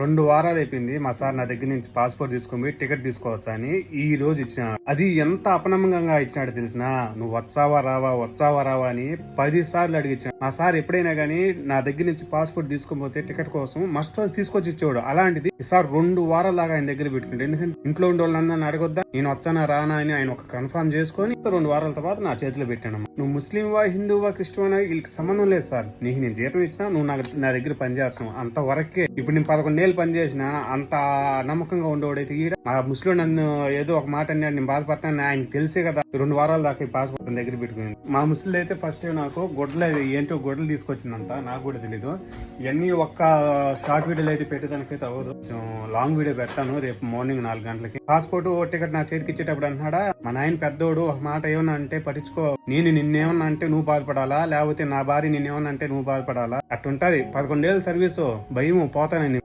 2 వారాలు అయిపోయింది మా సార్ నా దగ్గర నుంచి పాస్పోర్ట్ తీసుకొని టికెట్ తీసుకోవచ్చా అని ఈ రోజు ఇచ్చిన. అది ఎంత అపనమ్మకంగా ఇచ్చినాడు తెలిసిన. నువ్వు వచ్చావా రావా అని 10 సార్లు అడిగించాను. నా సార్ ఎప్పుడైనా గానీ నా దగ్గర నుంచి పాస్పోర్ట్ తీసుకోకపోతే టికెట్ కోసం మస్ట్ రోజు తీసుకొచ్చి ఇచ్చేవాడు. అలాంటిది ఈసారి 2 వారాల దాకా ఆయన దగ్గర పెట్టుకుంటే, ఎందుకంటే ఇంట్లో ఉండే వాళ్ళందరినీ అడగొద్దా, నేను వచ్చానా రానా అని ఆయన ఒక కన్ఫర్మ్ చేసుకొని 2 వారాల తర్వాత నా చేతిలో పెట్టాను. నువ్వు ముస్లింవా, హిందువా, క్రిస్టియన్ వీళ్ళకి సంబంధం లేదు సార్. నీకు నేను జీతం ఇచ్చినా నువ్వు నా దగ్గర పనిచేస్తున్నావు అంతవరకే. ఇప్పుడు నేను 11 ఏళ్ళు పని చేసిన అంత నమ్మకంగా ఉండేవాడైతే ఈడ మా ముస్లిం నన్ను ఏదో ఒక మాట అన్నాడు, నేను బాధపడతాను ఆయన తెలిసే కదా 2 వారాల దాకా ఈ పాస్పోర్ట్ దగ్గర పెట్టుకుని. మా ముస్లిం అయితే ఫస్ట్ నాకు ఏంటో గొడ్డలు తీసుకొచ్చిందంట, నాకు కూడా తెలీదు. ఇవన్నీ ఒక్క షార్ట్ వీడియోలు అయితే పెట్టేదానికైతే అవ్వదు, లాంగ్ వీడియో పెడతాను రేపు మార్నింగ్ 4 గంటలకి. పాస్పోర్ట్ టికెట్ నా చేతికి ఇచ్చేటప్పుడు అంటున్నాడా, మా నాయన పెద్దోడు ఒక మాట ఏమన్నా అంటే పట్టించుకో, నేను నిన్నేమన్నా అంటే నువ్వు బాధపడాలా, లేకపోతే నా భార్య నిన్నేమన్నా అంటే నువ్వు బాధపడాలా, అట్టుంటది. 11 ఏళ్ళ సర్వీసు భయము పోతానని.